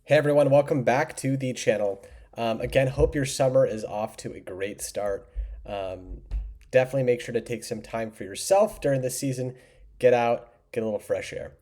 Hey everyone, welcome back to the channel. Again, hope your summer is off to a great start. Um, Definitely make sure to take some time for yourself during this season. Get out, get a little fresh air.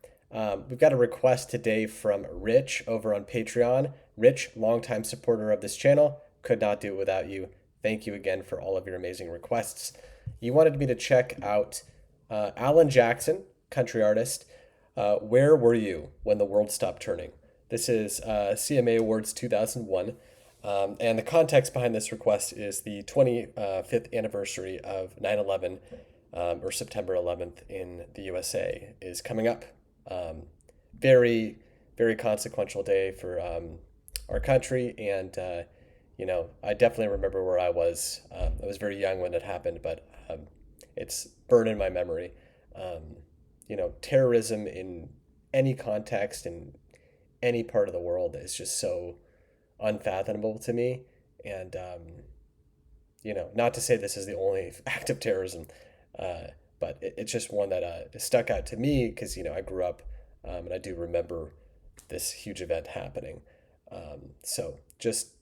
We've got a request today from Rich over on Patreon. Rich, longtime supporter of this channel, could not do it without you. Thank you again for all of your amazing requests. You wanted me to check out Alan Jackson, country artist. Where were you when the world stopped turning? This is CMA Awards 2001. And the context behind this request is the 25th anniversary of 9/11, or September 11th in the USA is coming up. Very, very consequential day for our country. And, I definitely remember where I was. I was very young when it happened, but it's burned in my memory. Terrorism in any context in any part of the world is just so unfathomable to me. And, not to say this is the only act of terrorism, but it's just one that stuck out to me because, I grew up and I do remember this huge event happening. So just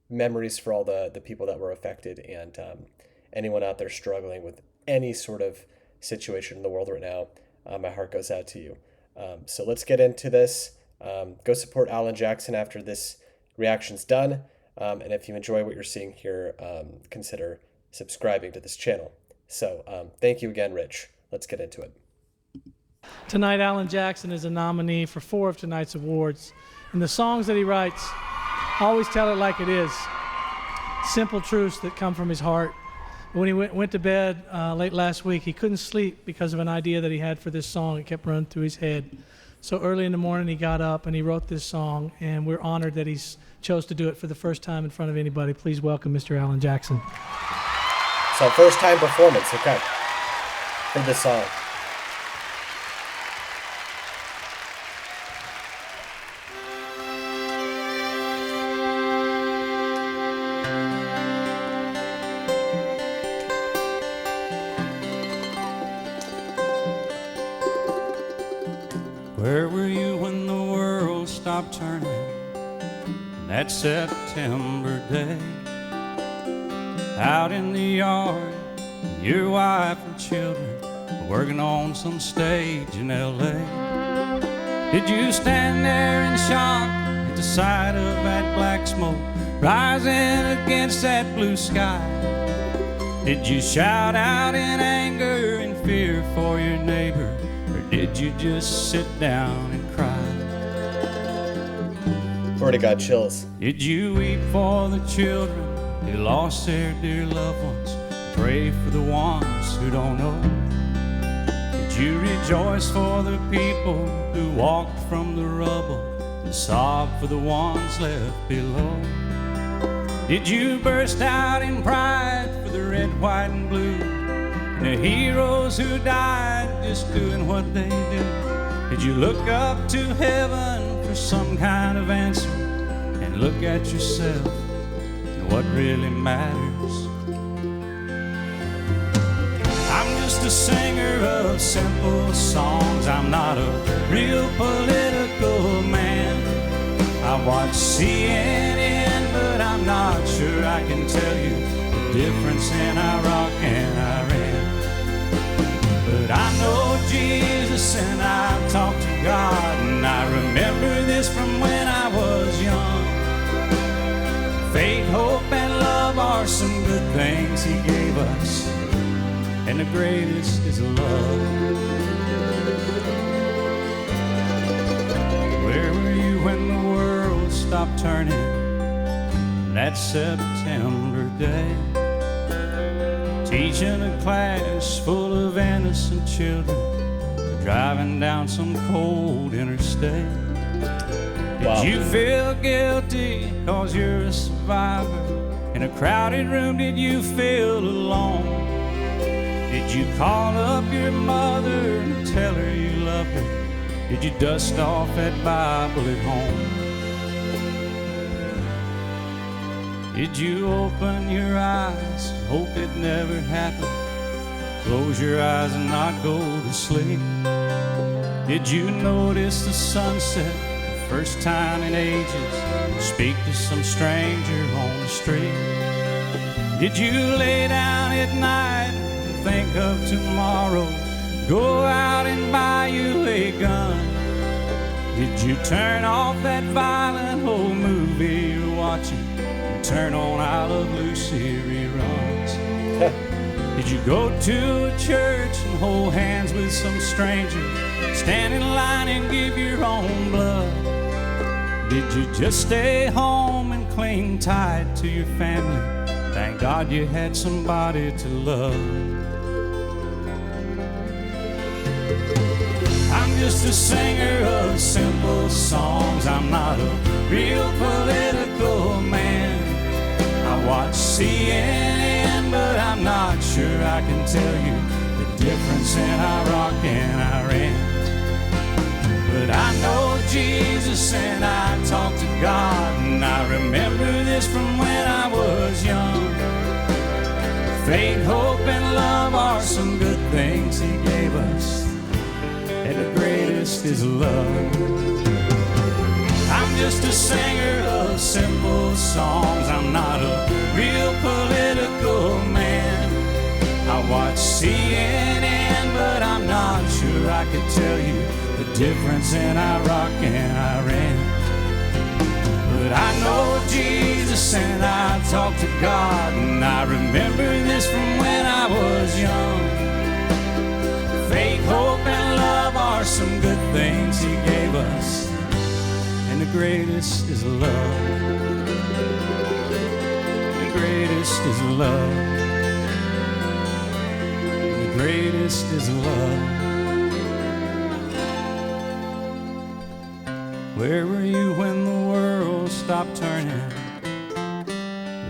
memories for all the people that were affected and anyone out there struggling with any sort of situation in the world right now. My heart goes out to you. So let's get into this. Go support Alan Jackson after this reaction's done. And if you enjoy what you're seeing here, consider subscribing to this channel. So thank you again, Rich. Let's get into it. Tonight, Alan Jackson is a nominee for 4 of tonight's awards. And the songs that he writes always tell it like it is. Simple truths that come from his heart. When he went to bed late last week, he couldn't sleep because of an idea that he had for this song. It kept running through his head. So early in the morning, he got up and he wrote this song, and we're honored that he chose to do it for the first time in front of anybody. Please welcome Mr. Alan Jackson. So first time performance, okay, for this song. Where were you when the world stopped turning that September day? Out in the yard, your wife and children working on some stage in L.A. Did you stand there in shock at the sight of that black smoke rising against that blue sky? Did you shout out in anger and fear for your neighbor? Did you just sit down and cry? Already got chills. Did you weep for the children who lost their dear loved ones? Pray for the ones who don't know? Did you rejoice for the people who walked from the rubble and sob for the ones left below? Did you burst out in pride for the red, white, and blue? The heroes who died just doing what they do? Did you look up to heaven for some kind of answer and look at yourself and what really matters? I'm just a singer of simple songs. I'm not a real political man. I watch CNN, but I'm not sure I can tell you the difference in Iraq and Iran. But I know Jesus and I talk to God, and I remember this from when I was young. Faith, hope, and love are some good things He gave us, and the greatest is love. Where were you when the world stopped turning that September day? Teaching a class full of innocent children, driving down some cold interstate. Did you feel guilty cause you're a survivor? In a crowded room, did you feel alone? Did you call up your mother and tell her you loved her? Did you dust off that Bible at home? Did you open your eyes and hope it never happened? Close your eyes and not go to sleep. Did you notice the sunset first time in ages speak to some stranger on the street? Did you lay down at night and think of tomorrow? Go out and buy you a gun? Did you turn off that violent old movie you're watching and turn on I Love Lucy reruns? Did you go to a church and hold hands with some stranger, stand in line and give your own blood? Did you just stay home and cling tight to your family? Thank God you had somebody to love. I'm just a singer of simple songs. I'm not a real political man. I watch CNN, but I'm not sure I can tell you the difference in Iraq and Iran. But I know Jesus and I talk to God, and I remember this from when I was young. Faith, hope, and love are some good things He gave us, and the greatest is love. I'm just a singer of simple songs. I'm not a real political man. I watch CNN, but I'm not sure I could tell you the difference in Iraq and Iran. But I know Jesus and I talk to God, and I remember this from when I was young. Faith, hope, and love are some good things He gave us, and the greatest is love. The greatest is love. The greatest is love. Where were you when the world stopped turning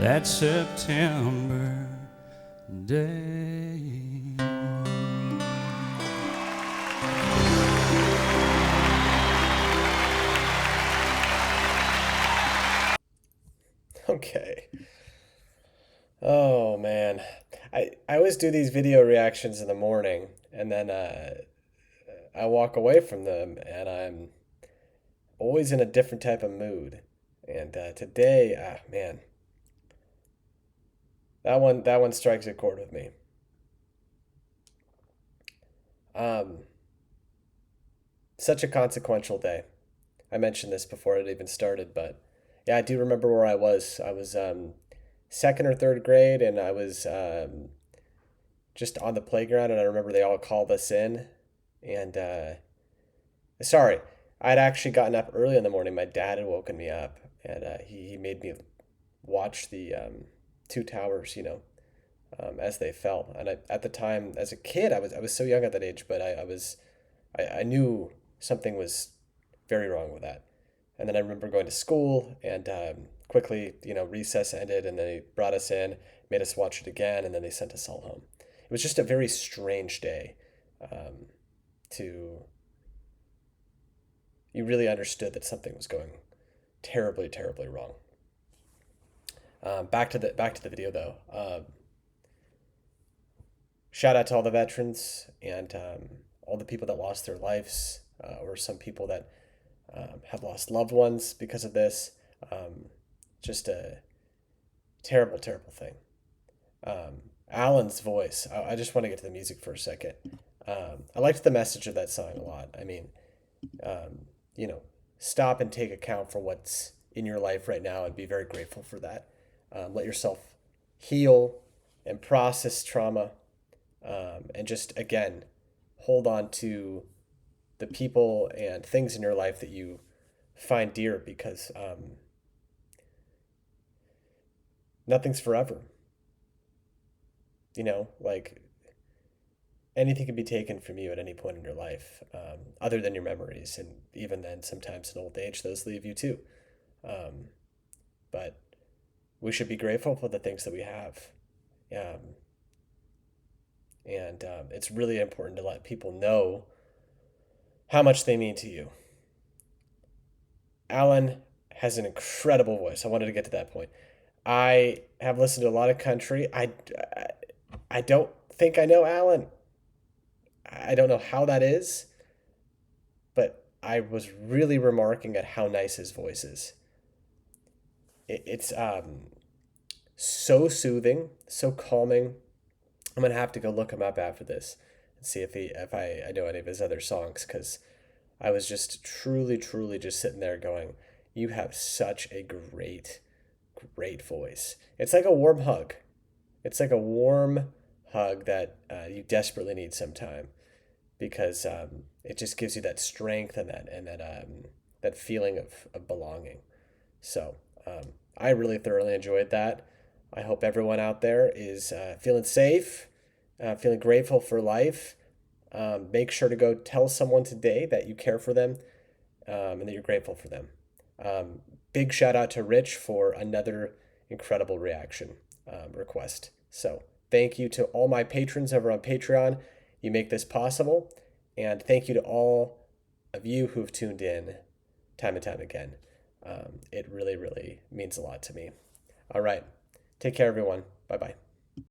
that September day? Okay. Oh man. I always do these video reactions in the morning, and then I walk away from them and I'm always in a different type of mood. And today, man, that one strikes a chord with me. Such a consequential day. I mentioned this before it even started, but yeah, I do remember where I was. I was second or third grade, and I was just on the playground, and I remember they all called us in. And sorry, I'd actually gotten up early in the morning. My dad had woken me up, and he made me watch the two towers, as they fell. And at the time, as a kid, I was so young at that age, but I knew something was very wrong with that. And then I remember going to school, and quickly, recess ended, and they brought us in, made us watch it again, and then they sent us all home. It was just a very strange day. You really understood that something was going terribly, terribly wrong. Back to the video though. Shout out to all the veterans and all the people that lost their lives, or some people that have lost loved ones because of this. Just a terrible, terrible thing. Alan's voice. I just want to get to the music for a second. I liked the message of that song a lot. I mean, stop and take account for what's in your life right now and be very grateful for that. Let yourself heal and process trauma, and just, again, hold on to the people and things in your life that you find dear, because nothing's forever. Like, anything can be taken from you at any point in your life, other than your memories. And even then, sometimes in old age, those leave you too. But we should be grateful for the things that we have. And it's really important to let people know how much they mean to you. Alan has an incredible voice. I wanted to get to that point. I have listened to a lot of country. I don't think I know Alan. I don't know how that is, but I was really remarking at how nice his voice is. It's so soothing, so calming. I'm gonna have to go look him up after this and see if I know any of his other songs, because I was just truly just sitting there going, you have such a great voice. It's like a warm hug. It's like a warm hug that you desperately need sometime, because it just gives you that strength and that feeling of belonging. So I really thoroughly enjoyed that. I hope everyone out there is feeling safe, feeling grateful for life. Make sure to go tell someone today that you care for them, and that you're grateful for them. Big shout out to Rich for another incredible reaction request. So thank you to all my patrons over on Patreon. You make this possible. And thank you to all of you who've tuned in time and time again. It really means a lot to me. All right. Take care, everyone. Bye-bye.